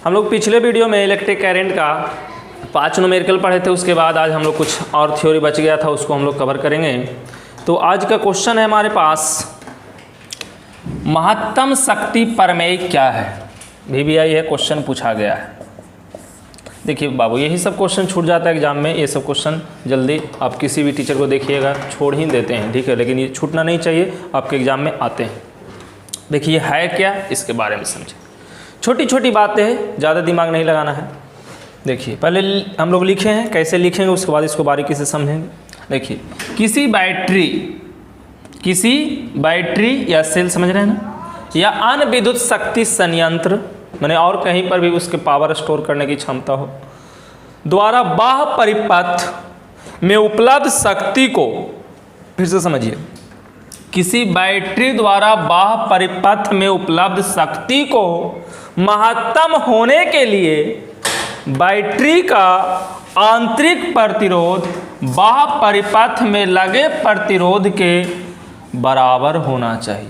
हम लोग पिछले वीडियो में इलेक्ट्रिक करंट का 5 न्यूमेरिकल पढ़े थे, उसके बाद आज हम लोग कुछ और थ्योरी बच गया था, उसको हम लोग कवर करेंगे। तो आज का क्वेश्चन है हमारे पास, महत्तम शक्ति प्रमेय क्या है। VBI है क्वेश्चन पूछा गया है। देखिए बाबू, यही सब क्वेश्चन छूट जाता है एग्जाम में। ये सब क्वेश्चन जल्दी आप किसी भी टीचर को देखिएगा छोड़ ही देते हैं, ठीक है, लेकिन ये छूटना नहीं चाहिए, आपके एग्जाम में आते हैं। देखिए है क्या, इसके बारे में समझें। छोटी छोटी बातें हैं, ज़्यादा दिमाग नहीं लगाना है। देखिए पहले हम लोग लिखे हैं, कैसे लिखेंगे उसके बाद इसको बारीकी से समझेंगे। देखिए किसी बैटरी या सेल, समझ रहे हैं ना, या अन्य विद्युत शक्ति संयंत्र, माने और कहीं पर भी उसके पावर स्टोर करने की क्षमता हो, द्वारा बाह्य परिपथ में उपलब्ध शक्ति को, फिर से समझिए, किसी बैटरी द्वारा बाह्य परिपथ में उपलब्ध शक्ति को महत्तम होने के लिए बैटरी का आंतरिक प्रतिरोध बाह्य परिपथ में लगे प्रतिरोध के बराबर होना चाहिए।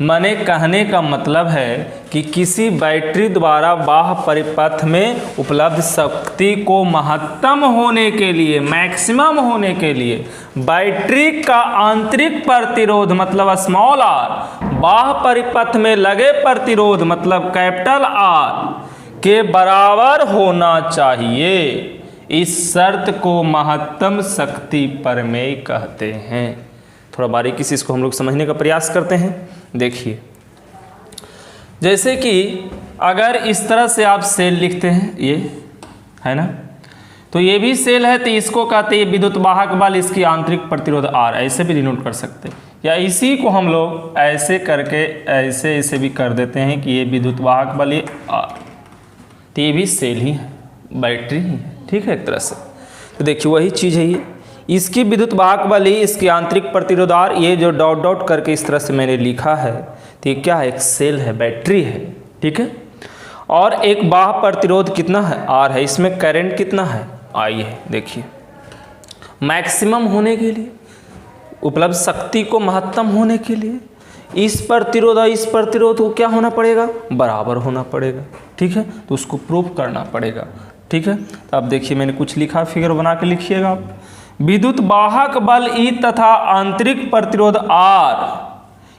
माने कहने का मतलब है कि किसी बैटरी द्वारा बाह्य परिपथ में उपलब्ध शक्ति को महत्तम होने के लिए, मैक्सिमम होने के लिए, बैटरी का आंतरिक प्रतिरोध मतलब स्मॉल आर, बाह्य परिपथ में लगे प्रतिरोध मतलब कैपिटल आर के बराबर होना चाहिए। इस शर्त को महत्तम शक्ति प्रमेय कहते हैं। थोड़ा बारीकी से इसको हम लोग समझने का प्रयास करते हैं। देखिए, जैसे कि अगर इस तरह से आप सेल लिखते हैं, ये है ना, तो ये भी सेल है, तो इसको कहते हैं विद्युत वाहक बल, इसकी आंतरिक प्रतिरोध आर, ऐसे भी डिनोट कर सकते हैं। या इसी को हम लोग ऐसे करके ऐसे भी कर देते हैं कि ये विद्युत वाहक बल ये आर, तो ये भी सेल ही है, बैटरी ही है, ठीक है, एक तरह से। तो देखिए वही चीज़ है ये, इसकी विद्युत वाहक बल ही, इसकी आंतरिक प्रतिरोध आर, ये जो डॉट डॉट करके इस तरह से मैंने लिखा है, तो ये क्या है, एक सेल है, बैटरी है, ठीक है। और एक बाह्य प्रतिरोध कितना है, आर है, इसमें करंट कितना है, आई है। देखिए मैक्सिमम होने के लिए, उपलब्ध शक्ति को महत्तम होने के लिए इस प्रतिरोध और इस प्रतिरोध को क्या होना पड़ेगा, बराबर होना पड़ेगा, ठीक है। तो उसको प्रूफ करना पड़ेगा, ठीक है। तो अब देखिए मैंने कुछ लिखा, फिगर बना के लिखिएगा आप। विद्युत वाहक बल ई तथा आंतरिक प्रतिरोध आर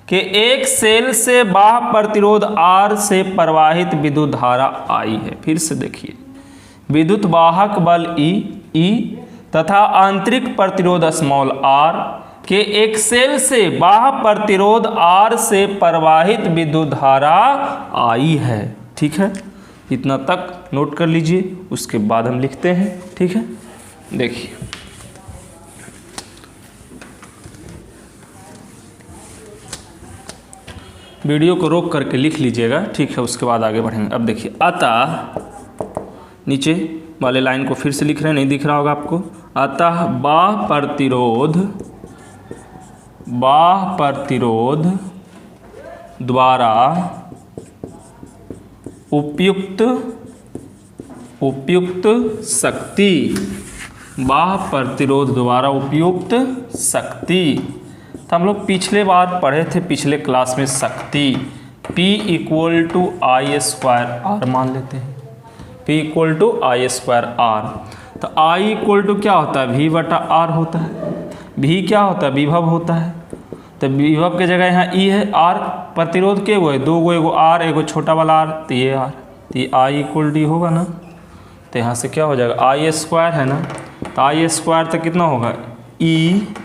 के एक सेल से बाह्य प्रतिरोध आर से प्रवाहित विद्युत धारा आई है। फिर से देखिए, विद्युत वाहक बल ई तथा आंतरिक प्रतिरोध स्मॉल आर के एक सेल से बाह्य प्रतिरोध आर से प्रवाहित विद्युत धारा आई है, ठीक है। इतना तक नोट कर लीजिए, उसके बाद हम लिखते हैं, ठीक है। देखिए वीडियो को रोक करके लिख लीजिएगा, ठीक है, उसके बाद आगे बढ़ेंगे। अब देखिए, अतः नीचे वाले लाइन को फिर से लिख रहे हैं, नहीं दिख रहा होगा आपको। अतः बाह्य प्रतिरोध द्वारा उपयुक्त शक्ति, बाह्य प्रतिरोध द्वारा उपयुक्त शक्ति, तो हम लोग पिछले बार पढ़े थे, पिछले क्लास में, शक्ति P = I² मान लेते हैं। P = I²R, तो I क्या होता है, V/R होता है। V क्या होता है, विभव होता है। तो विभव के जगह यहाँ E है, R प्रतिरोध के वो है, दो गो, एगो R एगो छोटा वाला R, तो ये R, तो ये I = D होगा ना। तो यहाँ से क्या हो जाएगा, I² है ना, तो I² तो कितना होगा, E/R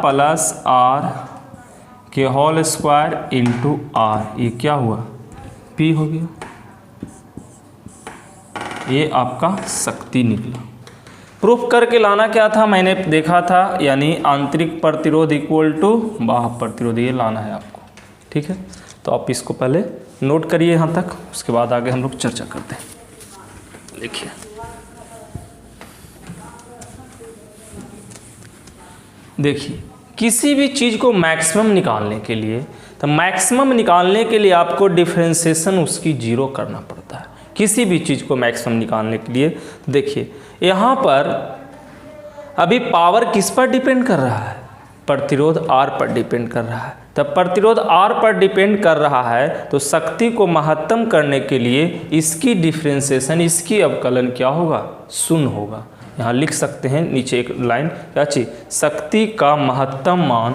+ R के होल स्क्वायर × R, ये क्या हुआ, P हो गया। ये आपका शक्ति निकला। प्रूफ करके लाना क्या था, मैंने देखा था, यानी आंतरिक प्रतिरोध = बाह्य प्रतिरोध, ये लाना है आपको, ठीक है। तो आप इसको पहले नोट करिए यहाँ तक, उसके बाद आगे हम लोग चर्चा करते हैं। देखिए किसी भी चीज़ को मैक्सिमम निकालने के लिए, तो मैक्सिमम निकालने के लिए आपको डिफरेंशिएशन उसकी 0 करना पड़ता है। किसी भी चीज़ को मैक्सिमम निकालने के लिए, देखिए यहाँ पर अभी पावर किस पर डिपेंड कर रहा है, प्रतिरोध आर पर डिपेंड कर रहा है। तब प्रतिरोध R पर डिपेंड कर रहा है, तो शक्ति को महत्तम करने के लिए इसकी डिफ्रेंसिएशन, इसकी अवकलन क्या होगा, शून्य होगा। यहाँ लिख सकते हैं नीचे एक लाइन, क्या चीज, शक्ति का महत्तम मान,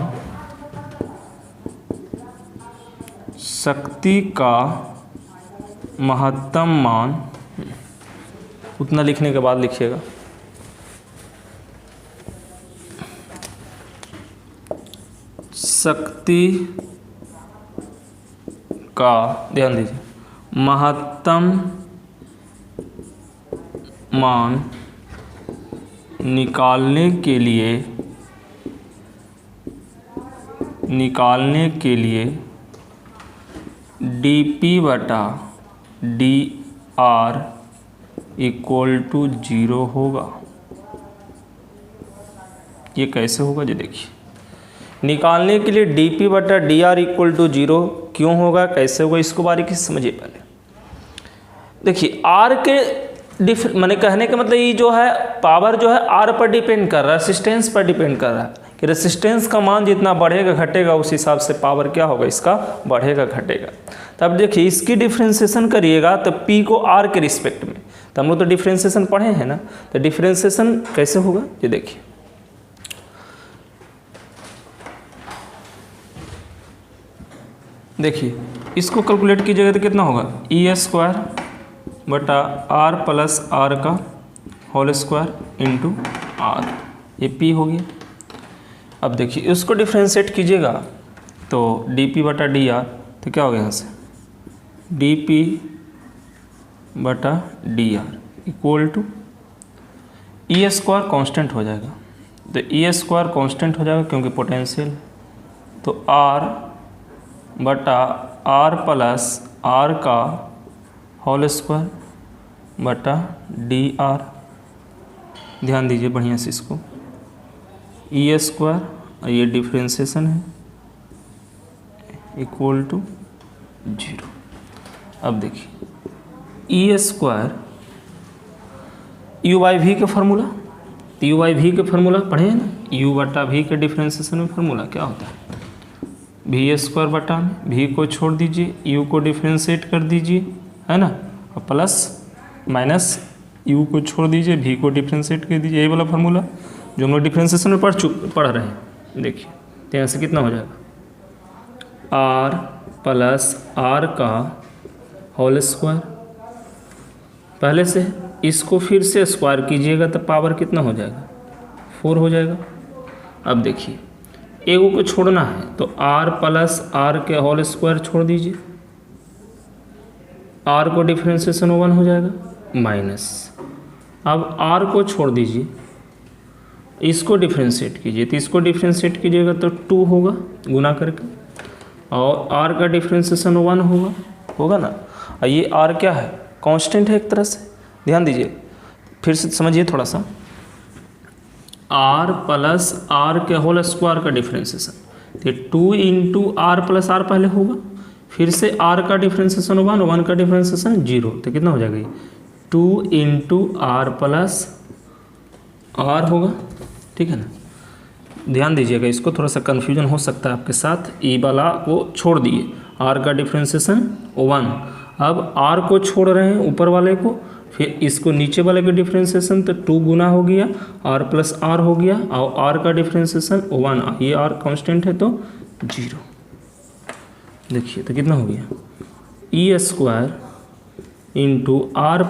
शक्ति का महत्तम मान, उतना लिखने के बाद लिखिएगा, शक्ति का, ध्यान दीजिए, महत्तम मान निकालने के लिए dP/dR = 0 होगा। ये कैसे होगा जी, देखिए, निकालने के लिए dP/dR = 0 क्यों होगा, कैसे होगा, इसको बारीकी से समझिए। पहले देखिए, R के मैंने कहने का मतलब ये जो है पावर जो है R पर डिपेंड कर रहा है, रेसिस्टेंस पर डिपेंड कर रहा है कि रेसिस्टेंस का मान जितना बढ़ेगा घटेगा उस हिसाब से पावर क्या होगा, इसका बढ़ेगा घटेगा। तब देखिए इसकी डिफ्रेंसिएशन करिएगा तो P को R के रिस्पेक्ट में, तो हम लोग तो डिफ्रेंसिएशन पढ़े हैं ना, तो डिफ्रेंसिएशन कैसे होगा ये देखिए, देखिए इसको कैलकुलेट कीजिएगा तो कितना होगा, E² R ये P हो गया। अब देखिए इसको डिफ्रेंशिएट कीजिएगा तो dP/dR, तो क्या हो गया यहाँ से, dP/dR = E² कांस्टेंट हो जाएगा, तो E² कांस्टेंट हो जाएगा क्योंकि पोटेंशियल, तो R/R का (2/dR), ध्यान दीजिए बढ़िया से इसको, E² ये डिफ्रेंसिएशन है = 0। अब देखिए E² U/V का फार्मूला, U/V का फार्मूला पढ़े हैं ना, U/V के डिफ्रेंसिएशन में फार्मूला क्या होता है, V² बटा में V को छोड़ दीजिए, U को डिफ्रेंशिएट कर दीजिए, है ना, और प्लस माइनस U को छोड़ दीजिए, V को डिफ्रेंशिएट कर दीजिए, यही वाला फार्मूला जो हम लोग डिफ्रेंशिएशन में पढ़ रहे हैं। देखिए तो यहाँ से कितना हो जाएगा, R + R का (2) पहले से, इसको फिर से स्क्वायर कीजिएगा तो पावर कितना हो जाएगा, 4 हो जाएगा। अब देखिए एगो को छोड़ना है तो R + R के (2) छोड़ दीजिए, R को डिफ्रेंशिएशन 1 हो जाएगा माइनस, अब R को छोड़ दीजिए, इसको डिफ्रेंशिएट कीजिए, तो इसको डिफ्रेंशिएट कीजिएगा तो 2 होगा गुना करके, और R का डिफ्रेंशिएशन 1 होगा ना, और ये R क्या है, कांस्टेंट है एक तरह से, ध्यान दीजिए फिर से समझिए थोड़ा सा, R + R के (2) का डिफ्रेंशिएशन, तो 2 × R + R पहले होगा, फिर से R का डिफ्रेंशिएशन 1 का डिफ्रेंशिएशन 0, तो कितना हो जाएगा ये 2 × R + R होगा, ठीक है ना। ध्यान दीजिएगा, इसको थोड़ा सा कन्फ्यूजन हो सकता है आपके साथ, ई वाला को छोड़ दिए, R का डिफ्रेंशिएशन 1, अब R को छोड़ रहे हैं ऊपर वाले को, फिर इसको नीचे वाले के डिफ्रेंशिएशन तो 2 गुना हो गया, R + R हो गया, और R का डिफ्रेंशिएशन 1, ये R कांस्टेंट है तो 0। देखिए तो कितना हो गया, E² × R +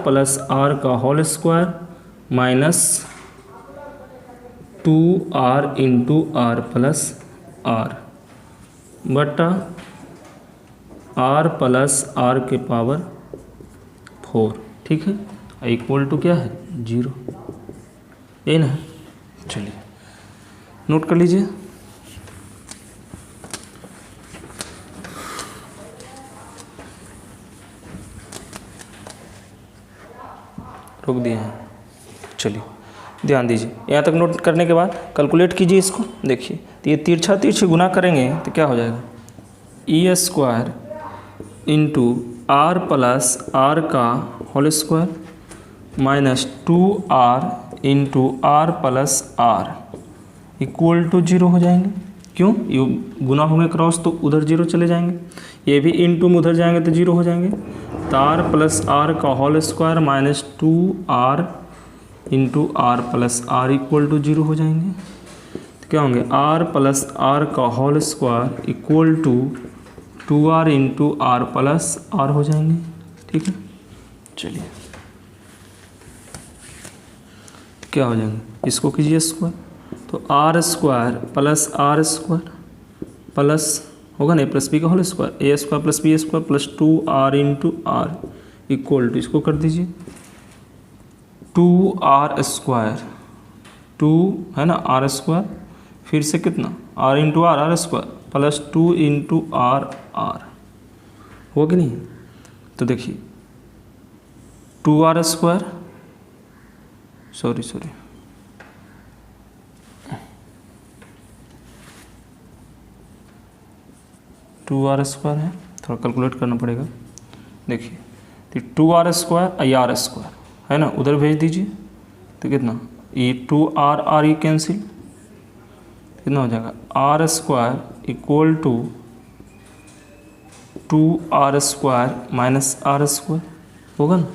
R का (2) माइनस 2R × R + R बटा R + R के पावर 4, ठीक है, = क्या है 0, यही ना। चलिए नोट कर लीजिए, रोक दिए हैं। चलिए ध्यान दीजिए, यहाँ तक नोट करने के बाद कैलकुलेट कीजिए इसको, देखिए तो ये तिरछा गुना करेंगे तो क्या हो जाएगा, E² × R + R का (2) माइनस 2R × R + R = 0 हो जाएंगे, क्यों, ये गुना होंगे क्रॉस तो उधर जीरो चले जाएंगे, ये भी इनटू में उधर जाएंगे तो जीरो हो जाएंगे। तो आर प्लस आर का whole square minus 2r into r plus r equal to zero हो जाएंगे। तो क्या होंगे, आर प्लस आर का whole square equal to 2r into r plus r हो जाएंगे। ठीक है, चलिए क्या हो जाएंगे, इसको कीजिए स्क्वायर, तो आर स्क्वायर प्लस होगा ना प्लस बी का whole square, a square plus b square plus 2r into r equal to, इसको कर दीजिए 2r स्क्वायर, 2 है ना आर स्क्वायर, फिर से कितना r into r square plus 2 into r हो कि नहीं। तो देखिए 2r square, sorry 2r square है, थोड़ा कैलकुलेट करना पड़ेगा। देखिए तो 2r स्क्वायर आर स्क्वायर है ना, उधर भेज दीजिए तो कितना, ये 2r ये कैंसिल, कितना हो जाएगा r square equal to 2r square minus r square होगा ना।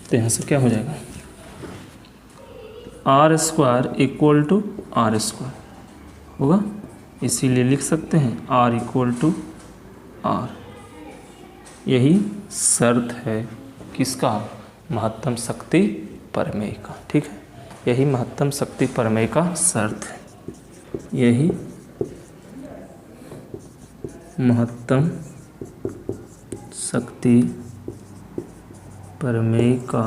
तो यहाँ से क्या हो जाएगा, r square equal to r square होगा, इसीलिए लिख सकते हैं आर इक्वल टू आर। यही शर्त है किसका, महत्तम शक्ति प्रमेय का। ठीक है, यही महत्तम शक्ति प्रमेय का शर्त है, यही महत्तम शक्ति प्रमेय का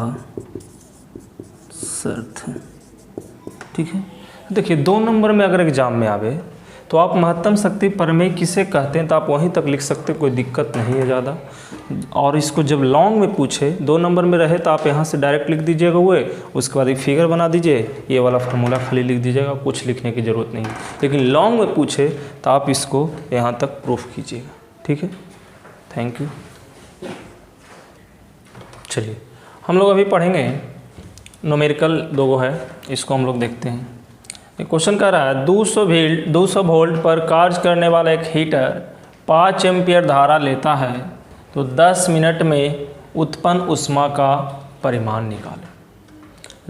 शर्त है। ठीक है, देखिए 2 नंबर में अगर एग्जाम में आवे तो आप महत्तम शक्ति प्रमेय किसे कहते हैं तो आप वहीं तक लिख सकते, कोई दिक्कत नहीं है ज़्यादा। और इसको जब लॉन्ग में पूछे 2 नंबर में रहे तो आप यहाँ से डायरेक्ट लिख दीजिएगा वो, उसके बाद एक फिगर बना दीजिए, ये वाला फार्मूला खाली लिख दीजिएगा, कुछ लिखने की ज़रूरत नहीं। लेकिन लॉन्ग में पूछे तो आप इसको यहाँ तक प्रूफ कीजिएगा। ठीक है, थैंक यू। चलिए हम लोग अभी पढ़ेंगे न्यूमेरिकल 2 है, इसको हम लोग देखते हैं। क्वेश्चन कह रहा है 200 वोल्ट पर कार्य करने वाला एक हीटर 5 एम्पियर धारा लेता है तो 10 मिनट में उत्पन्न ऊष्मा का परिमाण निकालें।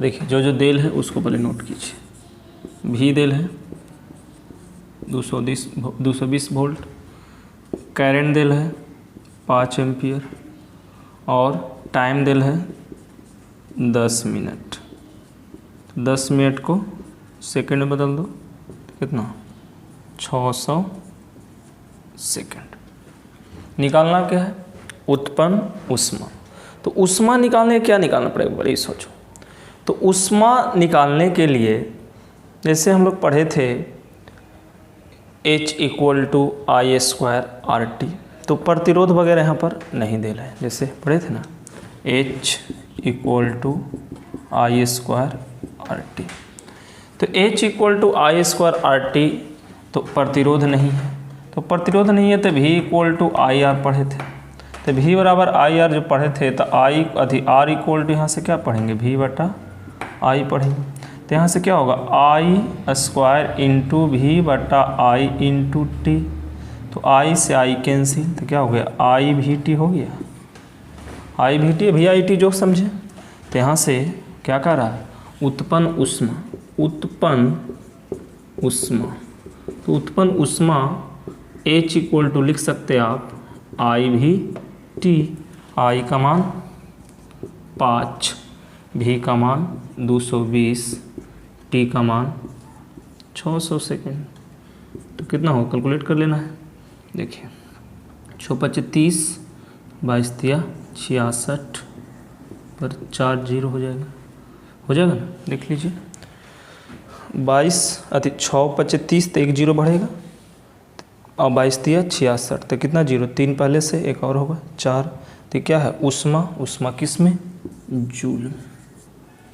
देखिए जो देल है उसको पहले नोट कीजिए। भी देल है 220 वोल्ट, करंट देल है 5 एम्पियर और टाइम देल है 10 मिनट। 10 मिनट को सेकंड में बदल दो, कितना 600 सेकंड। निकालना क्या है, उत्पन्न ऊष्मा। तो ऊष्मा निकालने क्या निकालना पड़ेगा, बड़ी सोचो। तो ऊष्मा निकालने के लिए जैसे हम लोग पढ़े थे H = I² RT, तो प्रतिरोध वगैरह यहाँ पर नहीं दे रहे हैं, जैसे पढ़े थे ना H = I² RT। तो H = I² RT तो प्रतिरोध नहीं है, तो प्रतिरोध नहीं है तो V = IR पढ़े थे। तो V बराबर IR जो पढ़े थे तो R इक्वल यहाँ से क्या पढ़ेंगे, V/I पढ़ेंगे। तो यहाँ से क्या होगा I² × V/I × T। तो I से I कैंसिल, तो क्या हो गया IVT हो गया, IVT VIT जो समझे। तो यहाँ से क्या कह रहा है, उत्पन्न ऊष्मा, उत्पन्न ऊष्मा। तो उत्पन्न ऊष्मा H = लिख सकते हैं आप IVT। I का मान 5, V का मान 220, T का मान 600 सेकेंड। तो कितना हो कैलकुलेट कर लेना है। देखिए 6×5 = 30, 22×3 = 66 पर 4 0 हो जाएगा ना, देख लीजिए 6×5 = 30 तो 1 0 बढ़ेगा और 22×3 = 66, तो कितना 0, 3 पहले से एक और होगा 4। तो क्या है ऊष्मा किस में, जूल में।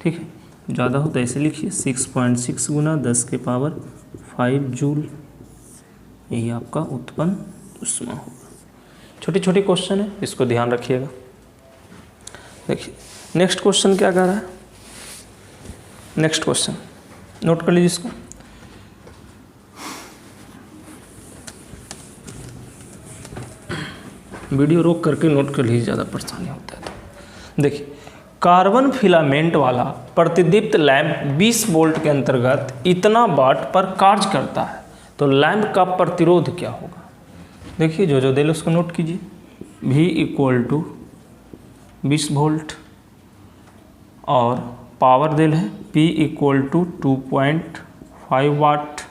ठीक है, ज़्यादा हो तो ऐसे लिखिए 6.6 × 10⁵ जूल, यही आपका उत्पन्न ऊष्मा होगा। छोटी छोटी क्वेश्चन है, इसको ध्यान रखिएगा। देखिए नेक्स्ट क्वेश्चन क्या कह रहा है, नेक्स्ट क्वेश्चन नोट कर लीजिए इसको। वीडियो रोक करके नोट कर लीजिए, ज़्यादा परेशानी होता है तो। देखिए, कार्बन फिलामेंट वाला प्रतिदीप्त लैंप 20 वोल्ट के अंतर्गत इतना वाट पर कार्य करता है, तो लैंप का प्रतिरोध क्या होगा? देखिए, जो दिल उसको नोट कीजिए। V इक्वल टू 20 वोल्ट और पावर दिल है P इक्वल टू 2.5 वाट,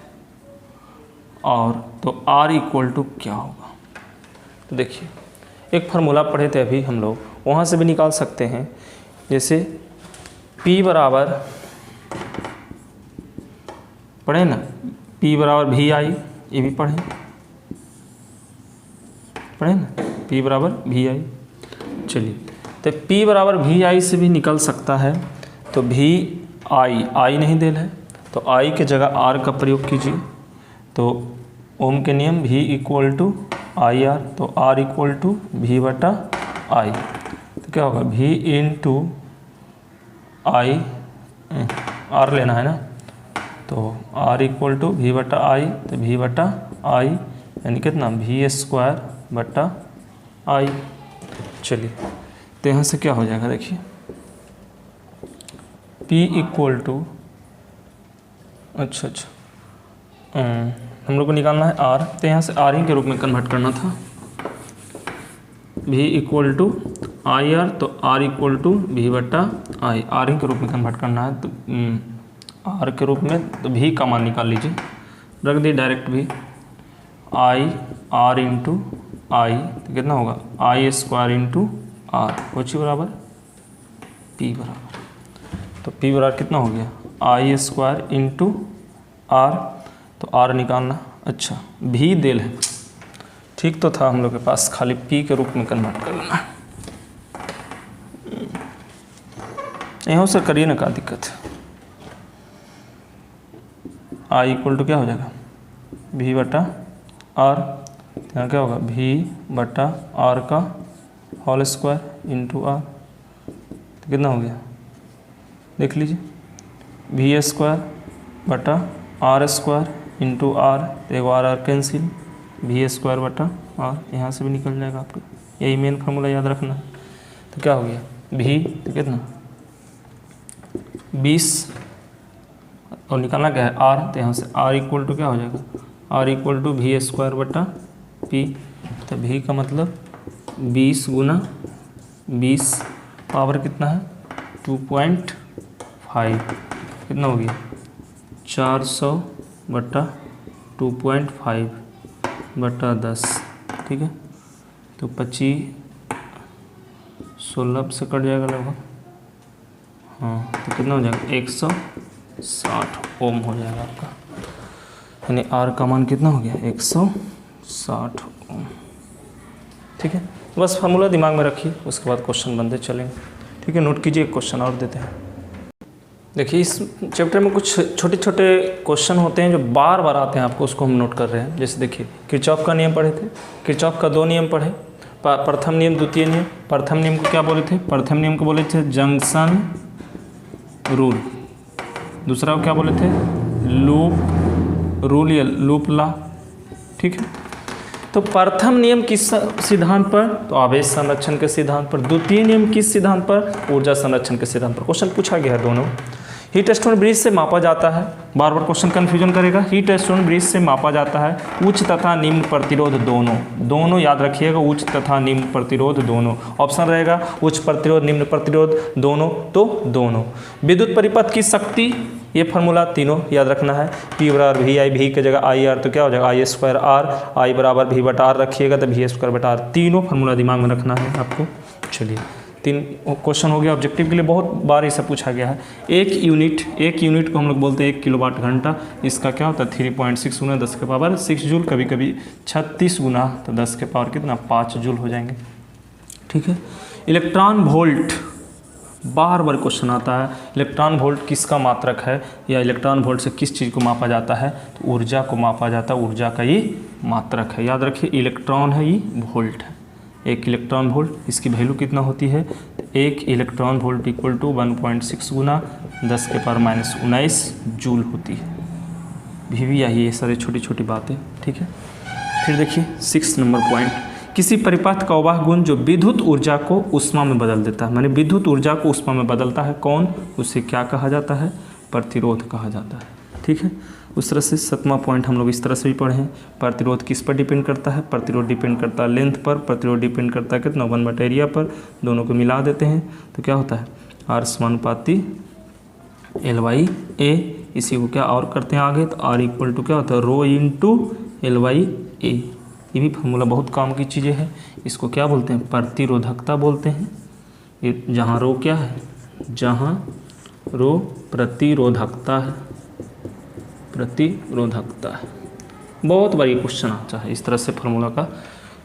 और तो R इक्वल टू क्या होगा? तो देखिए, एक फार्मूला पढ़े थे अभी हम लोग, वहाँ से भी निकाल सकते हैं। जैसे P बराबर पढ़े ना, P बराबर VI, ये भी पढ़े ना, P बराबर VI। चलिए, तो P बराबर VI से भी निकल सकता है, तो I नहीं देल है, तो I के जगह R का प्रयोग कीजिए। तो ओम के नियम V इक्वल टू IR, तो R इक्वल टू V बटा I, तो क्या होगा? V इंटू I, R लेना है ना, तो R इक्वल टू V बटा I, तो V बटा I यानी कितना? V स्क्वायर बटा I। चलिए, तो यहाँ से क्या हो जाएगा? देखिए, P इक्वल टू, अच्छा हम लोग को निकालना है R, तो यहाँ से R ही के रूप में कन्वर्ट करना था। V इक्वल टू IR, तो R इक्वल टू V बटा I, R ही के रूप में कन्वर्ट करना है, तो R के रूप में, तो V का मान निकाल लीजिए, रख दी direct V, I R into I, तो कितना होगा? I स्क्वायर इंटू R, कुछ बराबर P बराबर, तो P बराबर कितना हो गया? I स्क्वायर इंटू R, तो R निकालना। अच्छा, V देल है, ठीक तो था हम लोग के पास, खाली P के रूप में कन्वर्ट कर लेना। यहाँ से करिए ना, क्या दिक्कत है? I इक्वल टू क्या हो जाएगा? V बटा R, यहाँ क्या होगा? V बटा R का होल स्क्वायर इंटू R, तो कितना हो गया? देख लीजिए, V स्क्वायर बटा R स्क्वायर इंटू R, तो एक R कैंसिल, V स्क्वायर बटा R, यहाँ से भी निकल जाएगा आपका, यही मेन फार्मूला याद रखना। तो क्या हो गया? V, तो कितना? 20, और निकालना क्या है? R, तो यहाँ से R इक्वल टू क्या हो जाएगा? R equal to V square बटा P, तो V का मतलब 20 गुना 20 पावर कितना है? 2.5, कितना हो गया? 400 बटा 2.5 बटा 10, ठीक है, तो 25, 16 से कट जाएगा लगभग, हाँ, तो कितना हो जाएगा? 160 ओम हो जाएगा आपका, यानी R का मान कितना हो गया? 160 ओम। ठीक है, बस फार्मूला दिमाग में रखिए, उसके बाद क्वेश्चन बनते चलेंगे। ठीक है, नोट कीजिए, एक क्वेश्चन और देते हैं। देखिए, इस चैप्टर में कुछ छोटे छोटे क्वेश्चन होते हैं जो बार बार आते हैं आपको, उसको हम नोट कर रहे हैं। जैसे देखिए, किरचॉफ का नियम पढ़े थे, किरचॉफ का 2 नियम पढ़े, प्रथम नियम, द्वितीय नियम। प्रथम नियम को क्या बोले थे? प्रथम नियम को बोले थे जंक्शन रूल, दूसरा को क्या बोले थे? लूप रूल या लूप लॉ। ठीक है, तो प्रथम नियम किस सिद्धांत पर? तो आवेश संरक्षण के सिद्धांत पर। द्वितीय नियम किस सिद्धांत पर? ऊर्जा संरक्षण के सिद्धांत पर। क्वेश्चन पूछा गया है दोनों। हीट स्टोन ब्रिज से मापा जाता है, बार बार क्वेश्चन कंफ्यूजन करेगा। हीट स्टोन ब्रिज से मापा जाता है उच्च तथा निम्न प्रतिरोध दोनों याद रखिएगा, उच्च तथा निम्न प्रतिरोध दोनों। ऑप्शन रहेगा उच्च प्रतिरोध, निम्न प्रतिरोध, दोनों, तो दोनों। विद्युत परिपथ की शक्ति, ये फार्मूला तीनों याद रखना है। P बराबर VI, V की जगह IR, तो क्या हो जाएगा? I स्क्वायर R, I बराबर V बटा R रखिएगा, तो V स्क्वायर बटा R। तीनों फार्मूला दिमाग में रखना है आपको। चलिए, 3 क्वेश्चन हो गया ऑब्जेक्टिव के लिए, बहुत बार इसे पूछा गया है। एक यूनिट को हम लोग बोलते हैं 1 किलोवाट घंटा। इसका क्या होता है? 3.6 गुना 10 के पावर 6 जूल, कभी कभी 36 गुना, तो 10 के पावर कितना? 5 जूल हो जाएंगे। ठीक है, इलेक्ट्रॉन वोल्ट, बार बार क्वेश्चन आता है, इलेक्ट्रॉन वोल्ट किसका मात्रक है, या इलेक्ट्रॉन वोल्ट से किस चीज़ को मापा जाता है? तो ऊर्जा को मापा जाता है, ऊर्जा का ये मात्रक है। याद रखिए, इलेक्ट्रॉन है, ये वोल्ट है। 1 इलेक्ट्रॉन वोल्ट, इसकी वैल्यू कितना होती है? तो 1 इलेक्ट्रॉन वोल्ट इक्वल टू 1.6 गुना 10 के पावर -19 जूल होती है। भी यही ये सारी छोटी छोटी बातें। ठीक है, फिर देखिए 6 नंबर पॉइंट, किसी परिपथ का वह गुण जो विद्युत ऊर्जा को ऊष्मा में बदल देता है, माने विद्युत ऊर्जा को ऊष्मा में बदलता है, कौन, उसे क्या कहा जाता है, प्रतिरोध कहा जाता है। ठीक है, उस तरह से 7वां पॉइंट हम लोग इस तरह से भी पढ़े हैं। प्रतिरोध किस पर डिपेंड करता है, प्रतिरोध डिपेंड करता है लेंथ पर, प्रतिरोध डिपेंड करता है कितना, 1/एरिया पर। दोनों को मिला देते हैं तो क्या होता है, आर समानुपाती L/A। इसी को क्या और करते हैं आगे, तो R इक्वल टू क्या होता है, रो इंटू L/A। ये भी फॉर्मूला बहुत काम की चीज़ें हैं। इसको क्या बोलते हैं, प्रतिरोधकता बोलते हैं। ये जहाँ रो क्या है, जहाँ रो प्रतिरोधकता है, प्रतिरोधकता है। बहुत बार ये क्वेश्चन आता है इस तरह से, फार्मूला का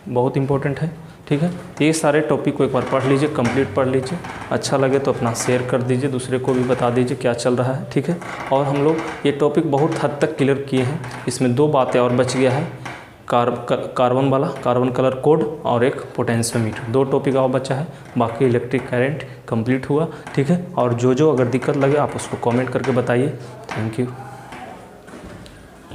बहुत इंपॉर्टेंट है। ठीक है, तो ये सारे टॉपिक को एक बार पढ़ लीजिए, कंप्लीट पढ़ लीजिए। अच्छा लगे तो अपना शेयर कर दीजिए, दूसरे को भी बता दीजिए क्या चल रहा है। ठीक है, और हम लोग ये टॉपिक बहुत हद तक क्लियर किए हैं। इसमें 2 बातें और बच गया है, कार्बन वाला, कार्बन कलर कोड, और एक पोटेंशियोमीटर। 2 टॉपिक और बचा है, बाकी इलेक्ट्रिक करंट कंप्लीट हुआ। ठीक है, और जो अगर दिक्कत लगे आप उसको कमेंट करके बताइए। Thank you.